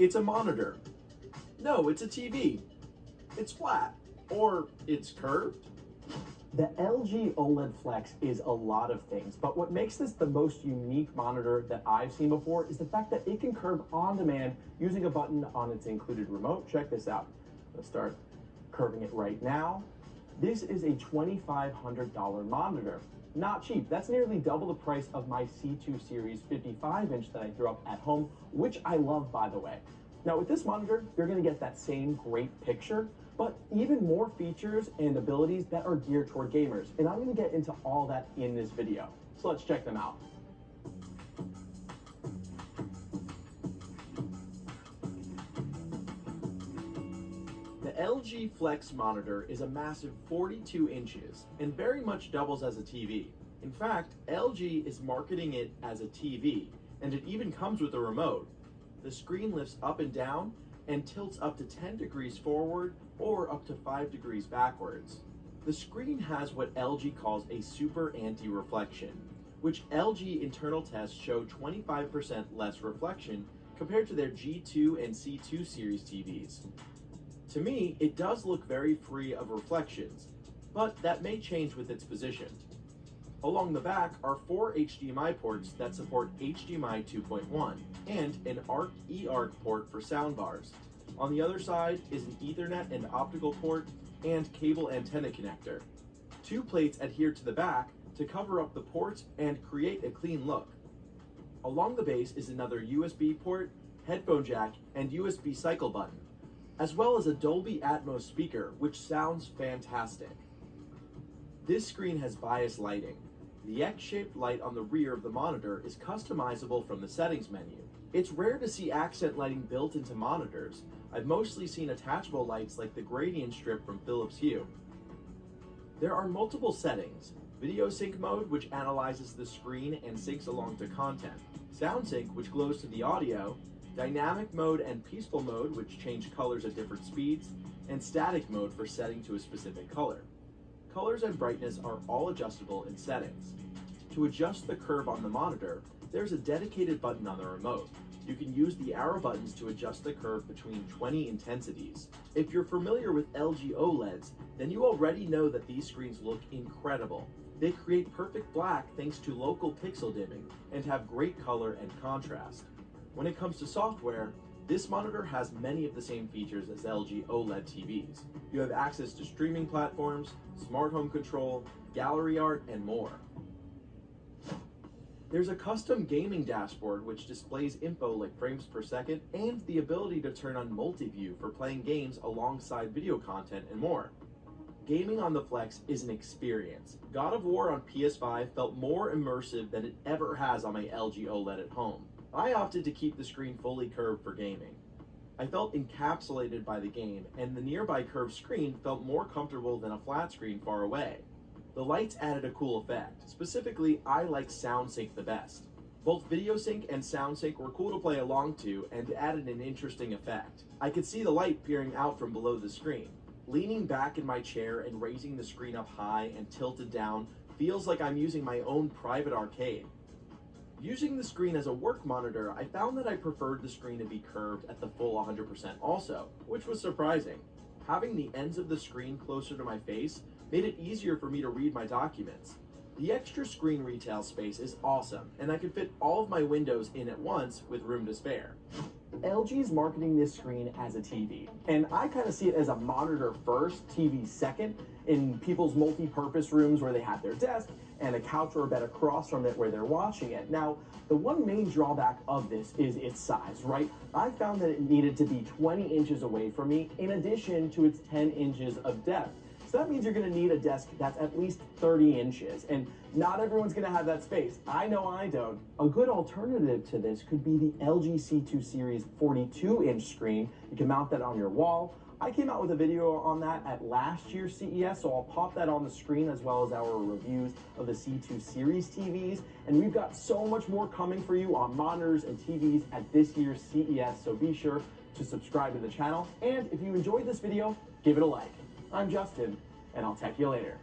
It's a monitor. No, it's a TV. It's flat. Or it's curved. The LG OLED Flex is a lot of things, but what makes this the most unique monitor that I've seen before is the fact that it can curve on demand using a button on its included remote. Check this out. Let's start curving it right now. This is a $2,500 monitor. Not cheap. That's nearly double the price of my C2 Series 55-inch that I threw up at home, which I love, by the way. Now with this monitor, you're going to get that same great picture, but even more features and abilities that are geared toward gamers. And I'm going to get into all that in this video. So let's check them out. The LG Flex monitor is a massive 42 inches and very much doubles as a TV. In fact, LG is marketing it as a TV, and it even comes with a remote. The screen lifts up and down and tilts up to 10 degrees forward or up to 5 degrees backwards. The screen has what LG calls a super anti-reflection, which LG internal tests show 25% less reflection compared to their G2 and C2 series TVs. To me, it does look very free of reflections, but that may change with its position. Along the back are 4 HDMI ports that support HDMI 2.1 and an ARC eARC port for soundbars. On the other side is an Ethernet and optical port and cable antenna connector. 2 plates adhere to the back to cover up the ports and create a clean look. Along the base is another USB port, headphone jack, and USB cycle button, as well as a Dolby Atmos speaker, which sounds fantastic. This screen has bias lighting. The X-shaped light on the rear of the monitor is customizable from the settings menu. It's rare to see accent lighting built into monitors. I've mostly seen attachable lights like the gradient strip from Philips Hue. There are multiple settings: video sync mode, which analyzes the screen and syncs along to content; sound sync, which glows to the audio; dynamic mode and peaceful mode, which change colors at different speeds; and static mode for setting to a specific color. Colors and brightness are all adjustable in settings. To adjust the curve on the monitor, there's a dedicated button on the remote. You can use the arrow buttons to adjust the curve between 20 intensities. If you're familiar with LG OLEDs, then you already know that these screens look incredible. They create perfect black thanks to local pixel dimming and have great color and contrast. When it comes to software, this monitor has many of the same features as LG OLED TVs. You have access to streaming platforms, smart home control, gallery art, and more. There's a custom gaming dashboard which displays info like frames per second and the ability to turn on multi-view for playing games alongside video content and more. Gaming on the Flex is an experience. God of War on PS5 felt more immersive than it ever has on my LG OLED at home. I opted to keep the screen fully curved for gaming. I felt encapsulated by the game, and the nearby curved screen felt more comfortable than a flat screen far away. The lights added a cool effect. Specifically, I like sound sync the best. Both video sync and sound sync were cool to play along to and added an interesting effect. I could see the light peering out from below the screen. Leaning back in my chair and raising the screen up high and tilted down feels like I'm using my own private arcade. Using the screen as a work monitor, I found that I preferred the screen to be curved at the full 100% also, which was surprising. Having the ends of the screen closer to my face made it easier for me to read my documents. The extra screen retail space is awesome, and I could fit all of my windows in at once with room to spare. LG is marketing this screen as a TV, and I kind of see it as a monitor first, TV second, in people's multi-purpose rooms where they have their desk and a couch or a bed across from it where they're watching it. Now, the one main drawback of this is its size, right? I found that it needed to be 20 inches away from me in addition to its 10 inches of depth. So that means you're going to need a desk that's at least 30 inches, and not everyone's going to have that space. I know I don't. A good alternative to this could be the LG C2 Series 42-inch screen. You can mount that on your wall. I came out with a video on that at last year's CES, so I'll pop that on the screen as well as our reviews of the C2 Series TVs. And we've got so much more coming for you on monitors and TVs at this year's CES, so be sure to subscribe to the channel. And if you enjoyed this video, give it a like. I'm Justin, and I'll tech you later.